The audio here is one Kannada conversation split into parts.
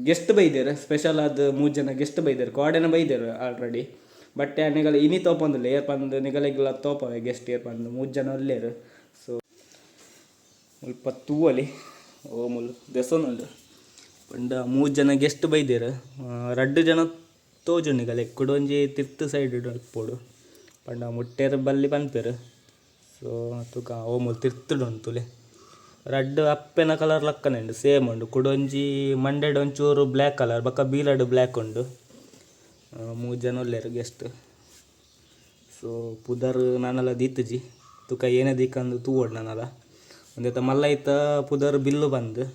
ಗೆಸ್ಟ್ ಬೈದೇರು ಸ್ಪೆಷಲ್ ಅದು 3 ಜನ ಗೆಸ್ಟ್ ಬೈದೇರು ಕೋಡೆನ ಬೈದೇರು ಆಲ್ರೆಡಿ. ಬಟ್ ನಿಗಲ ಇನಿ ತೋಪಂದಿಲ್ಲ ಏರ್ ಪಂದು ನಿಗಲೆಲ್ಲ ತೋಪವೆ ಗೆಸ್ಟ್ ಏರ್ ಪಂದು 3 ಜನ ಅಲ್ಲೇರು. ಸೊ ಸ್ವಲ್ಪ ತೂವಲಿ ಓಮುಲು ದೆಸೊನುಂಡು ಪಂಡ 3 ಜನ ಗೆಸ್ಟ್ ಬೈದೇರು. 2 ಜನ ತೋಜುಂಡಿಗಲೆ ಕುಡೊಂಜಿ ತಿರ್ತ್ ಸೈಡ್ ಇಪ್ಪೋಡು ಪಂಡ ಮುಟ್ಟೇರು ಬಲ್ಲಿ ಪನ್ಪೇರು. ಸೊ ತುಕ ಓಮುಲು ತಿರ್ತುಡುಂಡು ತುಲೆ 2 ಅಪ್ಪೆನ ಕಲರ್ ಲಕ್ಕನೆ ಉಂಡು ಸೇಮ್ ಉಂಡು. ಕುಡೊಂಜಿ ಮಂಡೆಡ್ ಒಂಚೂರು ಬ್ಲ್ಯಾಕ್ ಕಲರ್ ಬಕ್ಕ ಬೀಲಡ್ ಬ್ಲ್ಯಾಕ್ ಉಂಡು. 3 ಜನ ಒಲ್ಲೇರು ಗೆಸ್ಟ್. ಸೊ ಪುದರ್ ನಾನಲ್ಲ ದೀತುಜಿ ತುಕ ಏನೇ ದಿಕ್ಕಂದು ತೂವೋಡು ನಾನಲ್ಲ ಒಂದೇತ ಮಲ್ಲ ಐತ ಪುದರ್ ಬಿಲ್ಲು ಬಂದು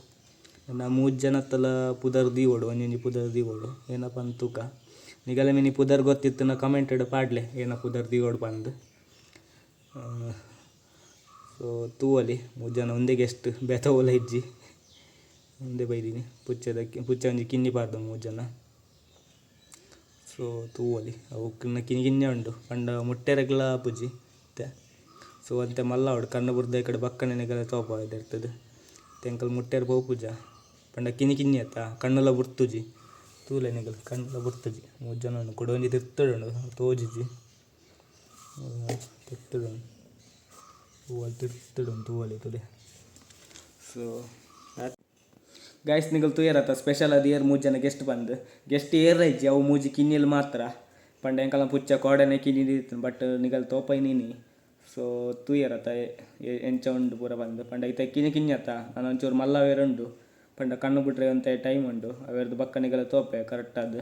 ನಾ 3 ಜನತ್ತಲ ಪುದರ್ ದೀವೋಡು ಒಂಜೊಂಜಿ ಪುದರ್ ದೀವೋಡು ಏನಪ್ಪ ಅಂದು ತೂಕ ನಿಗಲ ಮಿನಿ ಪುದರ್ ಗೊತ್ತಿತ್ತು ನಾ ಕಮೆಂಟೆಡ್ ಪಾಡ್ಲೆ ಏನ ಪುದರ್ ದೀವೋಡು ಬಂದು. ಸೊ ತೂವಲಿ 3 ಜನ ಒಂದೇ ಗೆಸ್ಟ್ ಬೆತವೋಲ ಇಜ್ಜಿ ಒಂದೇ ಬೈದೀನಿ ಪುಚ್ಚ ಒಂಜಿ ಕಿನ್ನಿ ಪಾರ್ದು 3 ಜನ. ಸೊ ತೂವಲಿ ಅವು ಕಿನ್ನೆ ಉಂಡು ಪಂಡ ಮುಟ್ಟೆರೆಗ್ಲ ಪುಜಿ ಮತ್ತೆ. ಸೊ ಅಂತೆ ಮಲ್ಲ ಅವಡು ಕಣ್ಣು ಬುರ್ದ ಈ ಕಡೆ ಬಕ್ಕನೆನೆಗೆಲ್ಲ ತೋಪ ಇರ್ತದೆ ತೆಂಕಲ್ ಮುಟ್ಟೆರು ಪೋ ಪೂಜ ಪಂಡ ಕಿನ್ನಿ ಅತ್ತ ಕಣ್ಣೆಲ್ಲ ಬುರ್ತುಜಿ ತೂಲೆನೆಗಲ್ ಕಣ್ಣೆಲ್ಲ ಬುರ್ತುಜಿ 3 ಜನ ಉಂಡು ಕುಡೊಂಜಿ ತಿರ್ತುಡು ತೋಜಿಜಿ ತಿರ್ತುಡು ತೂವಲಿ ತುದೆ. ಸೊ ಗೈಸ್ ನಿಗಲ್ ತೂಯರತ್ತ ಸ್ಪೆಷಲ್ ಅದು ಏರ್ 3 ಜನ ಗೆಸ್ಟ್ ಬಂದು ಗೆಸ್ಟ್ ಏರ್ ಇಜ್ಜಿ ಅವು 3 ಕಿನ್ನಿಲ್ ಮಾತ್ರ ಪಂಡ ಎಂಕಲ್ಲ ಪುಚ್ಚ ಕೋಡನೆ ಕಿನ್ನಿ ದೀತು ಬಟ್ ನಿಗಲ್ ತೋಪೈ ನೀನಿ. ಸೊ ತೂಯರತ್ತ ಎಂಚ ಉಂಡು ಪೂರ ಬಂದು ಪಂಡ ಐತ ಕಿನ್ನಿ ಅತ್ತ ನಾನು ಒಂಚೂರು ಮಲ್ಲವೇರುಂಡು ಪಂಡ ಕಣ್ಣು ಬಿಟ್ರೆ ಅಂತ ಟೈಮ್ ಉಂಡು ಅವೆರ್ದು ಬಕ್ಕ ನಿಗಲ ತೋಪೆ ಕರೆಕ್ಟ್ ಅದು.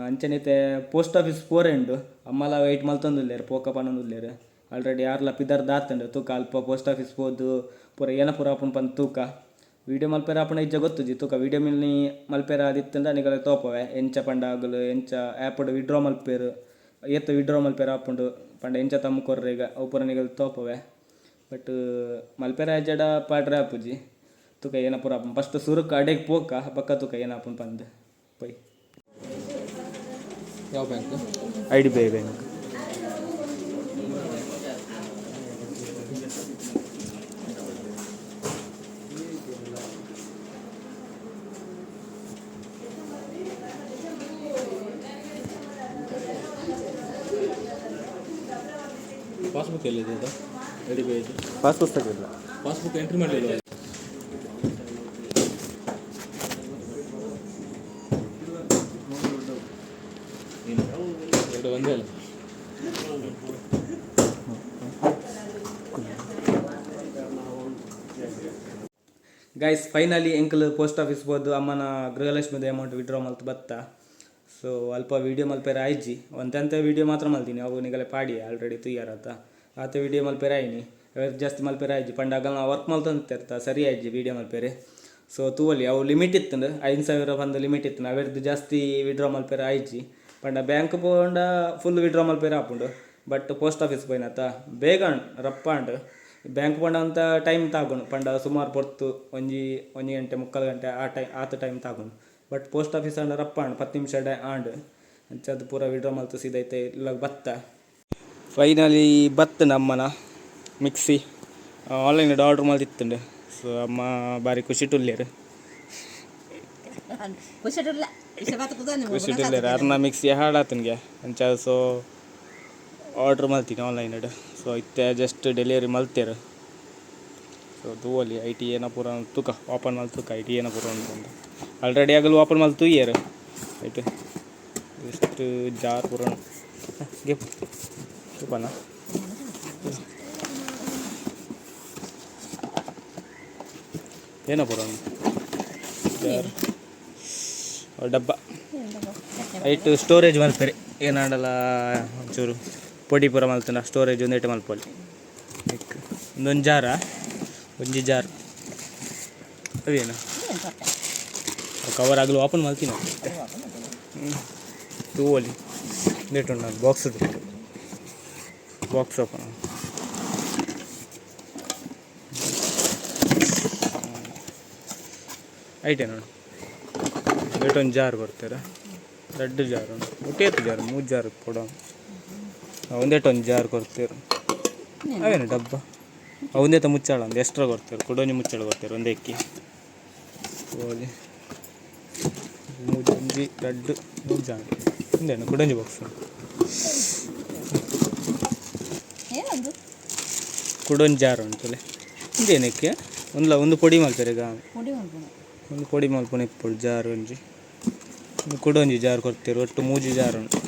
ಅಂಚನೈತೆ ಪೋಸ್ಟ್ ಆಫೀಸ್ ಪೋರೆ ಉಂಡು ಅಮ್ಮಲ ವೆಯ್ಟ್ ಮಲ್ತೊಂದುಲ್ಲೇರು ಪೋಕ ಪನ್ನೊಂದುಲ್ಲೇರು ಆಲ್ರೆಡಿ ಯಾರ್ಲ ಪಿದರ್ ದಾತಂಡು ತೂಕ ಅಲ್ಪ ಪೋಸ್ಟ್ ಆಫೀಸ್ ಹೋದು ಪೂರ ಏನ ಪೂರ ಆಪುಂಡು ಪಂದು ತೂಕ ವೀಡಿಯೋ ಮಲ್ಪೇರ ಆಪುಂಡ ಇಜ್ಜ ಗೊತ್ತುಜಿ ತೂಕ ವೀಡಿಯೋ ಮಿಲ್ನಿ ಮಲ್ಪೇರ ಆದಿತ್ತಂಡ ನಿಗಲ ತೋಪವೆ ಎಂಚ ಪಂಡ ಆಗಲು ಎಂಚ ಆ್ಯಪಡ್ ವಿಡ್ರಾ ಮಲ್ಪೇರು ಏತ್ ವಿಡ್ರಾ ಮಲ್ಪೇರ ಆಪುಂಡು ಪಂಡ ಎಂಚ ತಮ್ಮ ಕೊರ್ರೆ ಈಗ ಅವು ಪೂರ ನಿಗಲ ತೋಪವೆ. ಬಟ್ ಮಲ್ಪೇರ ಜಡ ಪಾಡ್ರೆ ಆಪುಜಿ ತೂಕ ಏನ ಪೂರ ಆಪುಂಡು ಫಸ್ಟ್ ಸುರುಕ್ ಅಡೆಗೆ ಪೋಕ ಬಕ್ಕ ತೂಕ ಏನ ಆಪುಂಡು ಪಂದು ಪೈ. ಯಾವ ಬ್ಯಾಂಕ್? IDBI bank. ಪಾಸ್ಬುಕ್ ಎಲ್ಲಿದೆ ಅದು? IDBI ಪಾಸ್ ಪುಸ್ತಕ ಇಲ್ಲ. ಪಾಸ್ಬುಕ್ ಎಂಟ್ರಿ ಮಾಡಲಿಲ್ಲ. ಎರಡು ಒಂದೇ ಅಲ್ಲ. ಗೈಸ್ ಫೈನಲಿ ಎಂಕಲ್ ಪೋಸ್ಟ್ ಆಫೀಸ್ ಹೋದು ಅಮ್ಮನ ಗೃಹಲಕ್ಷ್ಮಿದ ಅಮೌಂಟ್ ವಿಡ್ರಾ ಮಲ್ತು ಬತ್ತ. ಸೊ ಅಲ್ಪ ವೀಡಿಯೋ ಮಲ್ಪೇರ ಆಯ್ಜಿ ಒಂದಂತೆ ವೀಡಿಯೋ ಮಾತ್ರ ಮಲ್ತೀನಿ ಅವು ನಿಗಲೆ ಪಾಡಿ ಆಲ್ರೆಡಿ ತುಯ್ಯಾರತ್ತ ಆತ ವೀಡಿಯೋ ಮಲ್ಪೇರ ಆಯ್ನಿ ಜಾಸ್ತಿ ಮಲ್ಪೇರ ಆಯ್ಜಿ ಪಂಡಾಗ ನಾವು ವರ್ಕ್ ಮಲ್ತಂತಿರ್ತ ಸರಿ ಆಯ್ಜಿ ವೀಡಿಯೋ ಮಲ್ಪೇರೆ. ಸೊ ತೂವಲಿ ಅವು ಲಿಮಿಟ್ ಇತ್ತು 5,000 ಬಂದು ಲಿಮಿಟ್ ಇತ್ತು ಅವೆರ್ದು ಜಾಸ್ತಿ ವಿಡ್ರಾ ಮಲ್ಪೇರ ಆಯ್ಜಿ ಪಂಡ ಬ್ಯಾಂಕ್ ಪೋಂಡ ಫುಲ್ ವಿಡ್ರಾ ಮಲ್ಪೇರ ಆಪುಂಡು. ಬಟ್ ಪೋಸ್ಟ್ ಆಫೀಸ್ ಪೋಯ್ನತ್ತ ಬೇಗ ರಪ್ಪ ಅಂಡು ಬ್ಯಾಂಕ್ ಪಂಡ ಅಂತ ಟೈಮ್ ತಾಗುಂಡು ಪಂಡ ಸುಮಾರು ಪೊರ್ತು ಒಂಜಿ ಗಂಟೆ 3/4 ಗಂಟೆ ಆತ ಟೈಮ್ ತಾಗುಂಡು. ಬಟ್ ಪೋಸ್ಟ್ ಆಫೀಸ್ ಅಂಡ ರಪ್ಪ ಅಂಡು 10 ನಿಮಿಷ ಆಂಡು ಅಂಚದು ಪೂರ ವಿಡ್ರಾ ಮಲ್ತು ಸೀದೈತೆ ಇಲ್ಲ ಬತ್ತ. ಫೈನಲಿ ಬತ್ತ ನಮ್ಮನ ಮಿಕ್ಸಿ ಆನ್ಲೈನ್ ಆರ್ಡ್ರ್ ಮಲ್ತಿತ್ತುಂಡು. ಸೊ ಅಮ್ಮ ಬಾರಿ ಖುಷಿ ಟುಲ್ಲೇರು ಅರ್ನ ಮಿಕ್ಸಿ ಹಾಡಾತನ್ಗೆ ಅಂಚ. ಸೊ ಆರ್ಡ್ರ್ ಮಲ್ತೀನಿ ಆನ್ಲೈನ್. ಸೊ ಇತ್ತೆ ಜಸ್ಟ್ ಡೆಲಿವರಿ ಮಲ್ತೇರು. ಸೊ ತೂವಲಿ IT ಏನ ಪೂರ ತೂಕ ಓಪನ್ ಮಲ್ತು ತೂಕ IT ಏನ ಪೂರ ಉಂಟು ಆಲ್ರೆಡಿ ಆಗಲು ಓಪನ್ ಮಲ್ತು ಇಯರ್ ಆಯ್ತು ಎಷ್ಟು ಜಾರ್ ಪೂರ ಗೆಪ್ಪನ ಏನ ಪೂರ ಜಾರ್ ಡಬ್ಬ ಐಟು ಸ್ಟೋರೇಜ್ ಮಲ್ಪೇರಿ ಏನಾಡಲ್ಲ ಒಂಚೂರು ಪೊಡಿ ಪೂರ ಮಲ್ತನ ಸ್ಟೋರೇಜ್ ಒಂದು ಐಟಮ್ ಮಲ್ಪೊಲಿ ಒಂದೊಂದು ಜಾರ ಒಂಜಿ ಜಾರ್ ಅದೇನು ಕವರ್ ಆಗಲು ಓಪನ್ ಮಲ್ತೀನಿ ತೂವಲಿ ಲೇಟ್ ಉಂಟು ಬಾಕ್ಸ್ ಓಪನ್ ಐಟೆ ನೋಡಿ ಲೇಟೊಂದು ಜಾರ್ ಕೊಡ್ತೀರಾ ದೊಡ್ಡ ಜಾರು ಒಟ್ಟೇತು ಜಾರು 3 ಜಾರು ಕೊಡೋ ಒಂದೇಟೊಂದು ಜಾರ್ ಕೊಡ್ತೀರ ಅವೇನು ಡಬ್ಬ ಒಂದೇತ ಮುಚ್ಚಾಳ ಒಂದು ಎಕ್ಸ್ಟ್ರಾ ಕೊಡ್ತಾರೆ ಕೊಡೋನಿ ಮುಚ್ಚಾಳ ಕೊಡ್ತಾರೆ ಒಂದೇ ಅಕ್ಕಿ ಹೋಗಿ ಮೂಜಿ ರಡ್ಡು ಮೂಜಾಂಡ್ ಇಂದೇನು ಕುಡಂಜಿ ಬಾಕ್ಸ್ ಏನೊಂದು ಕುಡೊಂಜಿ ಜಾರು ಉಂಟಲೆ ಇಂದೇನಕ್ಕೆ ಒಂದು ಪೊಡಿ ಮಲ್ಪೆರೆ ಈಗ ಪುಡಿ ಮಾಡ್ಬೋದು ಒಂದು ಪೊಡಿ ಮಲ್ಪನೆ ಇಪ್ಪಳು ಜಾರು ಒಂಜಿ ಒಂದು ಕುಡೊಂಜಿ ಜಾರು ಕೊಡ್ತೀರಿ ಒಟ್ಟು ಮೂಜಿ ಜಾರು ಉಂಟು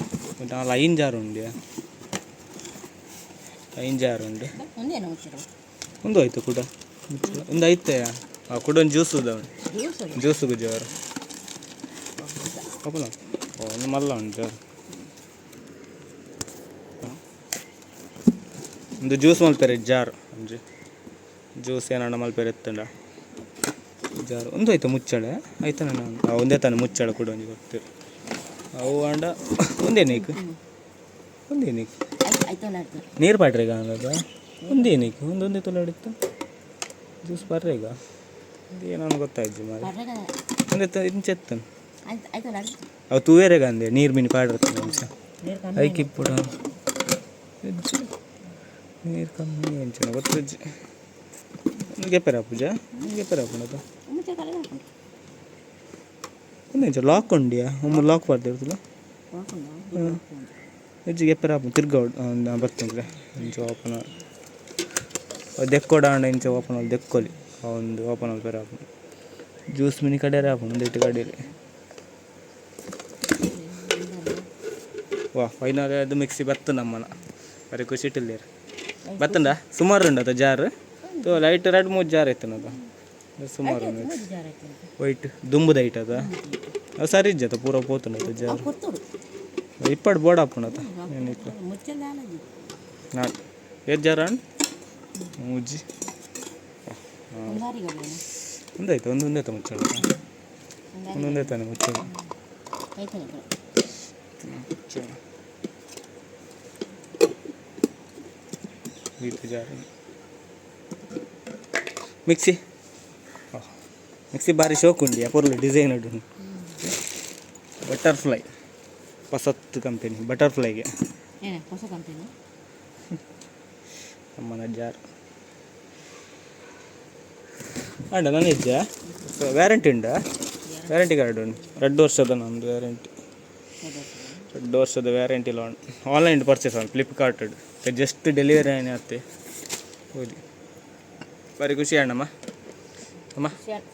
ಒಟ್ಟು ಅಲ್ಲಿ 5 ಜಾರು ಉಂಡು 5 ಜಾರು ಉಂಡು ಒಂದೇನು ಮುಚ್ಚಿರು ಒಂದು ಆಯ್ತು ಕೂಡ ಒಂದು ಐತೆ ಆ ಕುಡೊಂದು ಜ್ಯೂಸ್ ಉಂಟು ಜ್ಯೂಸು ಜ್ಯೂಸುಗು ಜಾರು ಒಪ್ಪಲ ಒಂದು ಮಲ್ಲ ಉಂಟು ಜಾರು ಒಂದು ಜ್ಯೂಸ್ ಮಲ್ಪೆರೆ ಜಾರು ಒಂಜಿ ಜ್ಯೂಸ್ ಏನಣ್ಣ ಮಲ್ಪೆರೆ ಎತ್ತಂಡ ಜಾರು ಒಂದು ಆಯ್ತು ಮುಚ್ಚಳೆ ಆಯ್ತು ನಾನು ಒಂದೇ ತಾನೆ ಮುಚ್ಚಳೆ ಕೂಡ ಒಂದು ಗೊತ್ತಿರು ಅವು ಅಂಡ ಒಂದೇನೀಕು ಒಂದೇನೀಕು ಆಯ್ತು ನಾಡ್ತು ನೀರು ಪಾಡ್ರಿ ಈಗ ಅನ್ನೋದು ಒಂದೇನೀಕು ಒಂದೊಂದೇ ತೊಲಾಡಿತ್ತು ಜ್ಯೂಸ್ ಬರ್ರಿ ಈಗ ಏನೋ ಗೊತ್ತಾಯ್ತು ಮಾರಿ ಒಂದೇ ಇಂಚೆತ್ತನು ಆಯ್ತು ಆಯ್ತು ನಾಡ್ತು ಅವು ತೂವೇರೆಗ ಅಂದೆ ನೀರು ಮೀನು ಪಾಡಿರ್ತಾನೆ ನಿಮಿಷ ಐಕಿಪ್ಪುಡ ನೀರು ಕಮ್ಮಿ ಎಂಚನ ಗೊತ್ತಜ್ಜಿ ಒಂದು ಗೆಪ್ಪೆರ ಪೂಜಾ ಗೆಪ್ಪೆರ ಹಾಕೊಂಡದು ಮುಚ್ಚೆ ಕಲೆ ಹಾಕೊಂಡು ಒಂದು ಇಂಚ ಲಾಕ್ ಉಂಡಿಯಾ ಒಮ್ಮೆ ಲಾಕ್ ಬರ್ದಿರ್ತಲ್ಲ ಹೆಜ್ಜೆ ಗೆಪ್ಪೆರ ಹಾಕೊಂಡು ತಿರ್ಗ ಬರ್ತೀನಿ ಇಂಚ ಓಪನ್ ದೆಕ್ಕೋಡ ಅಂಡ ಇಂಚ ಓಪನ್ ಅಲ್ಲಿ ದೆಕ್ಕೋಲಿ ಒಂದು ಓಪನ್ ಅಲ್ಲಿ ಬೇರೆ ಹಾಕೊಂಡು ಜ್ಯೂಸ್ ಮಿನಿ ಕಡೆಯೇ ಹಾಕೊಂಡು ಒಂದು ಇಟ್ಟು ಕಡೆಯಲ್ಲಿ ವಾ ಫೈನಲ್ ಅದು ಮಿಕ್ಸಿ ಬತ್ತು ನಮ್ಮನ ಬರೀ ಖುಷಿ ಇಟ್ಟಿಲ್ಲೇರು ಬತ್ತಂಡ ಸುಮಾರು ಉಂಡದ ಜಾರು ಲೈಟ್ 2-3 ಜಾರ್ ಐತನದ ಸುಮಾರು ವೈಟ್ ದುಂಬುದ ಐಟ್ ಅದ ಅದು ಸರಿ ಇಜ್ಜತ ಪೂರ ಪೋತುಂಡತ ಜಾರು ಇಪ್ಪಡು ಬೋರ್ಡ್ ಹಾಕೊಂಡತ ಏನಿತ್ತು ನಾಟ್ ಎಷ್ಟು ಜಾರ ಮೂಜಿ ಒಂದಾಯ್ತು ಒಂದೊಂದೇ ತ ಮುಚ್ಚಳ ಒಂದೊಂದೇ ತಾನೆ ಮುಚ್ಚಳ ಮುಚ್ಚಳ ಇದು ಜಾರು ಮಿಕ್ಸಿ ಮಿಕ್ಸಿ ಭಾರಿ ಶೋಕ್ ಉಂಡಿಯಾ ಪೊರ್ಲು ಡಿಸೈನ್ ಉಂಟು ಬಟರ್ಫ್ಲೈ ಹೊಸತ್ತು ಕಂಪೆನಿ ಬಟರ್ಫ್ಲೈಗೆ ಹೊಸ ಕಂಪನಿ ನಮ್ಮನ ಜಾರ್ ಅಂಡ ನನ್ನ ಇಜ್ಜ ವ್ಯಾರಂಟಿ ಉಂಡ ವ್ಯಾರಂಟಿ ಕಾರ್ಡ್ ಉಂಟು 2 ವರ್ಷದ ನಮ್ಮದು ವ್ಯಾರಂಟಿ 2 ವರ್ಷದ warranty loan online purchase on Flipkart just delivery ಏನೇ ಆಗುತ್ತೆ ಹೋಗಿ ಬಾರಿ ಖುಷಿ ಅಣ್ಣಮ್ಮ ಅಮ್ಮ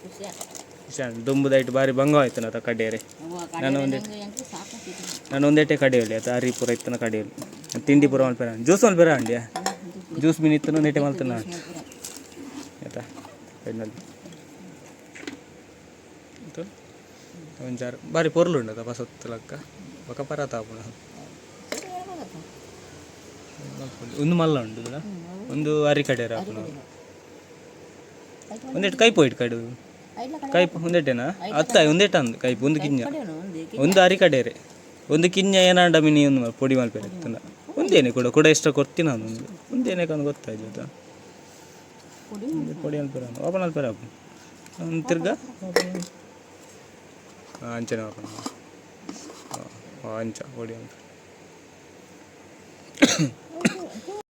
ಖುಷಿ ಅಣ್ಣ ದುಂಬುದಾಯ್ತು ಭಾರಿ ಭಂಗ ಆಯ್ತು ನಾ ಕಡೆಯರೆ ನಾನು ಒಂದೇಟೆ ಕಡೆಯಲ್ಲಿ ಆಯ್ತು ಹರಿಪುರ ಇತ್ತನ ಕಡೆಯಲ್ಲಿ ತಿಂಡಿ ಪುರ ಮಲ್ಪೇರ ಜ್ಯೂಸ್ ಮಲ್ಪೇರ ಅಂಡಿಯಾ ಜ್ಯೂಸ್ ಮೀನು ಇತ್ತು ಒಂದೇಟೆ ಮಲ್ತಾನ ಆಯ್ತಾ ಫೈನಲ್ಲಿ ಒಂದು ಜಾರು ಭಾರಿ ಪೊರ್ಲು ಉಂಡದ ಹೊಸತ್ತು ಲಕ್ಕ ಬಕ ಪರ ತಾಪುಣ ಒಂದು ಮಲ್ಲ ಉಂಟು ಒಂದು ಅರಿ ಕಡೆಯರ ಹಾಕೋಣ ಒಂದೇಟು ಕೈಪು ಇಟ್ಟು ಕಡೆ ಕೈಪು ಒಂದೇಟೇನಾ ಹತ್ತ ಒಂದೇಟ ಅಂದು ಕೈಪು ಒಂದು ಕಿಂಜ ಒಂದು ಅರಿ ಕಡೆಯರೆ ಒಂದು ಕಿಂಜ ಏನಾಂಡ ಮಿನಿ ಒಂದು ಪೊಡಿ ಮಲ್ಪೇರೆ ಇರ್ತನ ಒಂದೇನೆ ಕೂಡ ಎಷ್ಟು ಕೊಡ್ತೀನಿ ನಾನು ಒಂದೇನೆ ಕಂದು ಗೊತ್ತಾಯ್ತು ಪೊಡಿ ಮಲ್ಪೇರ ಓಪನ್ ಮಲ್ಪೇರ ಹಾಕು ಒಂದು ತಿರ್ಗ ಅಂಚನೆ ಹಾಕೋಣ ಅಂಚ ಪೊಡಿ ಅಂತ